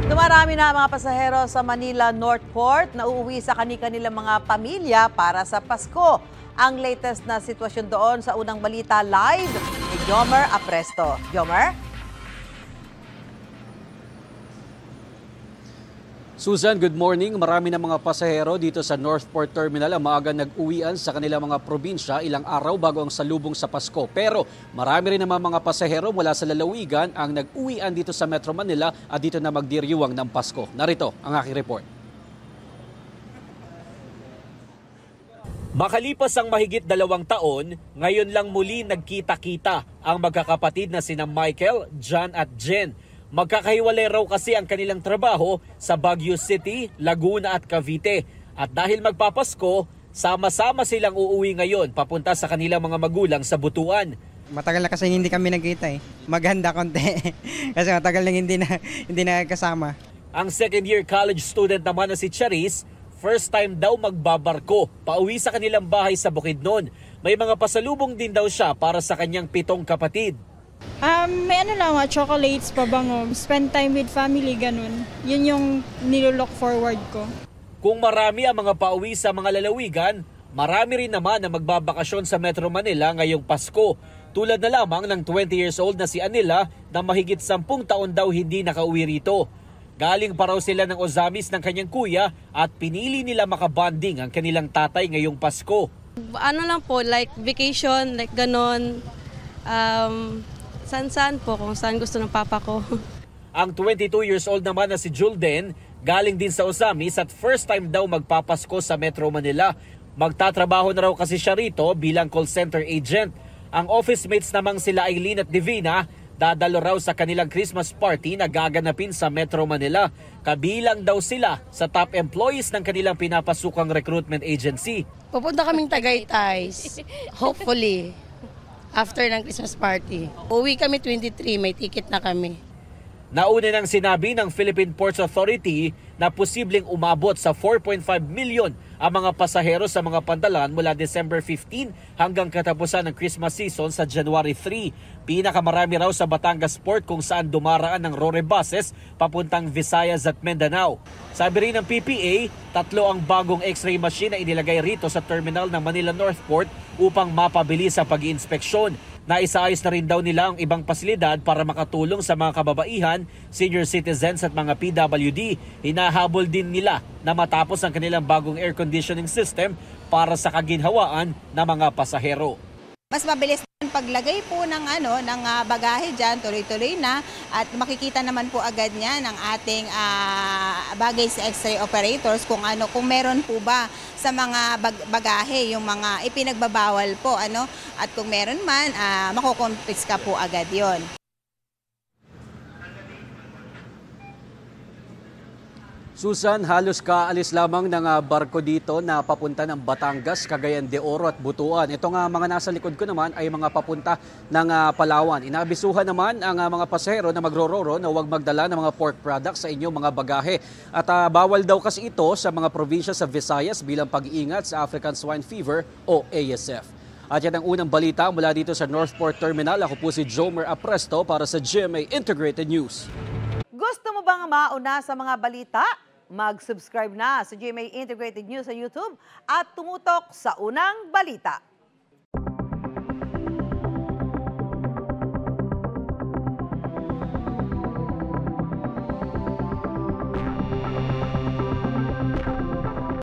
Dumarami na ang mga pasahero sa Manila Northport na uuwi sa kani-kanilang mga pamilya para sa Pasko. Ang latest na sitwasyon doon sa unang balita live ni Jomer Apresto. Jomer? Susan, good morning. Marami na mga pasahero dito sa Northport Terminal ang maaga nag-uwian sa kanilang mga probinsya ilang araw bago ang salubong sa Pasko. Pero marami rin naman mga pasahero mula sa lalawigan ang nag-uwian dito sa Metro Manila at dito na magdiriwang ng Pasko. Narito ang aking report. Makalipas ang mahigit 2 taon, ngayon lang muli nagkita-kita ang magkakapatid na sina Michael, John at Jen. Magkakahiwalay raw kasi ang kanilang trabaho sa Baguio City, Laguna at Cavite. At dahil magpapasko, sama-sama silang uuwi ngayon papunta sa kanilang mga magulang sa Butuan. Matagal na kasi hindi kami nagkita eh. Maghanda konti kasi matagal na hindi nagkasama. Ang second year college student naman na si Charis, first time daw magbabarko pauwi sa kanilang bahay sa Bukidnon. May mga pasalubong din daw siya para sa kanyang 7 kapatid. May chocolates, pabango, spend time with family, ganun. Yun yung nilook forward ko. Kung marami ang mga pauwi sa mga lalawigan, marami rin naman na magbabakasyon sa Metro Manila ngayong Pasko. Tulad na lamang ng 20 years old na si Anila na mahigit 10 taon daw hindi nakauwi rito. Galing pa raw sila ng Ozamis ng kanyang kuya at pinili nila makabanding ang kanilang tatay ngayong Pasko. Ano lang po, like vacation, like ganon. Saan po, kung saan gusto ng papa ko. Ang 22 years old naman na si Julden, galing din sa Ozamis at first time daw magpapasko sa Metro Manila. Magtatrabaho na raw kasi siya rito bilang call center agent. Ang office mates namang sila Aileen at Divina, dadalo raw sa kanilang Christmas party na gaganapin sa Metro Manila. Kabilang daw sila sa top employees ng kanilang pinapasukang recruitment agency. Pupunta kaming Tagaytay, hopefully. After ng Christmas party. Uwi kami 23, may ticket na kami. Nauna nang sinabi ng Philippine Ports Authority na posibleng umabot sa 4.5 million ang mga pasahero sa mga pandalan mula December 15 hanggang katapusan ng Christmas season sa January 3. Pinakamarami raw sa Batangas Port kung saan dumaraan ng Rore buses papuntang Visayas at Mindanao. Sabi rin ng PPA, 3 ang bagong x-ray machine na inilagay rito sa terminal ng Manila Northport upang mapabilis sa pag-iinspeksyon. Naisaayos na rin daw nila ang ibang pasilidad para makatulong sa mga kababaihan, senior citizens at mga PWD. Hinahabol din nila na matapos ang kanilang bagong air conditioning system para sa kaginhawaan ng mga pasahero. Mas mabilis ang paglagay po ng bagahe diyan, tuloy-tuloy na at makikita naman po agad niya ng ating baggage x-ray operators kung meron po ba sa mga bagahe yung mga ipinagbabawal po at kung meron man makukonfiska po agad 'yon. Susan, halos kaalis lamang ng barko dito na papunta ng Batangas, Cagayan de Oro at Butuan. Ito nga mga nasa likod ko naman ay mga papunta ng Palawan. Inabisuhan naman ang mga pasahero na magrororo na huwag magdala ng mga pork products sa inyong mga bagahe. At bawal daw kasi ito sa mga probinsya sa Visayas bilang pag-iingat sa African Swine Fever o ASF. At yan ang unang balita mula dito sa Northport Terminal. Ako po si Jomer Apresto para sa GMA Integrated News. Gusto mo bang mauna sa mga balita? Mag-subscribe na sa GMA Integrated News sa YouTube at tumutok sa unang balita.